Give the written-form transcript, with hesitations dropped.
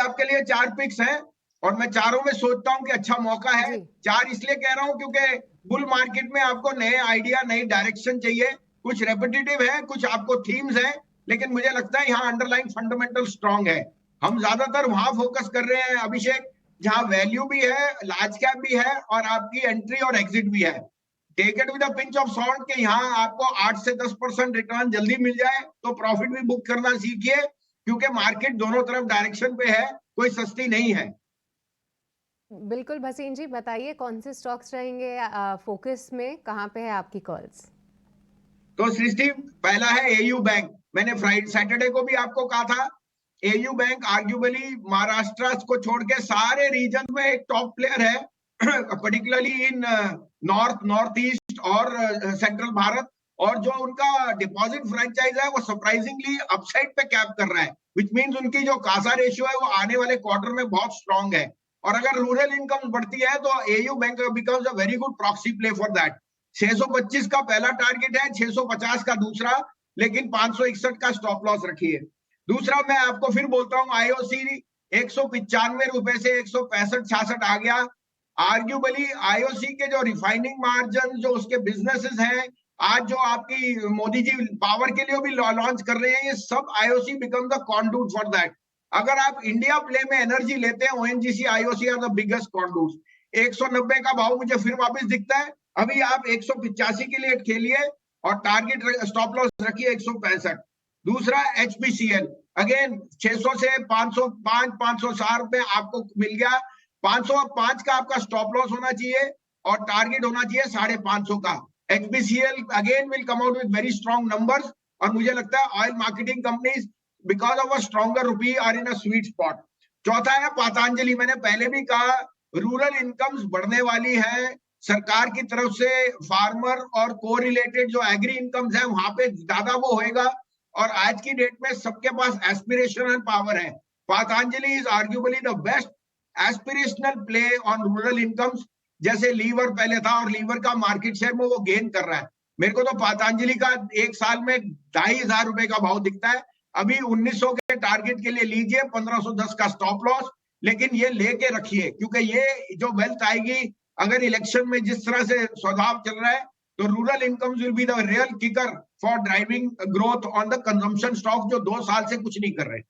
आपके लिए 4 पिक्स हैं और मैं चारों में सोचता हूं कि अच्छा मौका है। जी 4 इसलिए कह रहा हूं क्योंकि बुल मार्केट में आपको नए आइडिया, नई डायरेक्शन चाहिए। कुछ रेपिटेटिव है, कुछ आपको थीम्स है, लेकिन मुझे लगता है यहाँ अंडरलाइन फंडामेंटल स्ट्रांग है। हम ज्यादातर वहां फोकस कर रहे हैं अभिषेक, जहां वैल्यू भी है, लार्ज कैप भी है और आपकी एंट्री और एग्जिट भी है। Take it with a pinch of salt के यहाँ आपको 8 से 10% रिटर्न जल्दी मिल जाए तो प्रॉफिट भी बुक करना सीखिए, क्योंकि मार्केट दोनों तरफ डायरेक्शन पे है, कोई सस्ती नहीं है। बिल्कुल भसीन जी, बताइए कौन से स्टॉक्स रहेंगे फोकस में, कहाँ पे है आपकी कॉल्स? तो सृष्टि, पहला है एयू बैंक। मैंने फ्राइडे सैटरडे को भी आपको कहा था, एयू बैंक आर्ग्यूबली महाराष्ट्र को छोड़ के सारे रीजन में एक टॉप प्लेयर है, पर्टिकुलरली इन नॉर्थ ईस्ट और सेंट्रल भारत। और जो उनका डिपॉजिट फ्रेंचाइज है वो सरप्राइजिंगली अपसाइड पे कैप कर रहा है, विच मींस उनकी जो कासा रेशियो है वो आने वाले क्वार्टर में बहुत स्ट्रांग है। और अगर रूरल इनकम बढ़ती है तो AU bank becomes a very good proxy play for that. 625 का पहला टारगेट है, 650 का दूसरा, लेकिन 561 का स्टॉप लॉस रखिए। दूसरा मैं आपको फिर बोलता हूं, आईओसी 195 से 165-66 आ गया। आर्ग्यूबली आईओसी के जो रिफाइनिंग मार्जिन, जो उसके बिजनेसेस हैं, आज जो आपकी मोदी जी पावर के लिए भी लॉन्च कर रहे हैं, ये सब IOC become the conduit for that. अगर आप इंडिया प्ले में एनर्जी लेते हैं, ONGC IOC are the biggest conduit. 190 का भाव मुझे फिर वापस दिखता है। अभी आप 185 के लिए खेलिए और टारगेट स्टॉप लॉस रखिए 165। दूसरा एचपीसीएल, अगेन 600 से 505 560 में आपको मिल गया। 505 का आपका स्टॉप लॉस होना चाहिए और टारगेट होना चाहिए 550 का। HPCL again will come out with very strong numbers, और मुझे लगता है oil marketing companies because of a stronger rupee are in a sweet spot. चौथा है पतंजलि। मैंने पहले भी कहा, रूरल इनकम्स बढ़ने वाली है, सरकार की तरफ से फार्मर और को रिलेटेड जो एग्री इनकम्स है वहां पे ज्यादा वो होएगा। और आज की डेट में सबके पास एस्पिरेशनल पावर है। Patanjali is arguably the best aspirational play on rural incomes. जैसे लीवर पहले था और लीवर का मार्केट शेयर में वो गेन कर रहा है। मेरे को तो पतंजलि का एक साल में 2,500 रुपए का भाव दिखता है। अभी 1900 के टारगेट के लिए लीजिए, 1510 का स्टॉप लॉस, लेकिन ये लेके रखिए, क्योंकि ये जो वेल्थ आएगी, अगर इलेक्शन में जिस तरह से स्वभाव चल रहा है, तो rural incomes will be the real kicker for driving growth on the consumption stock, जो 2 साल से कुछ नहीं कर रहे।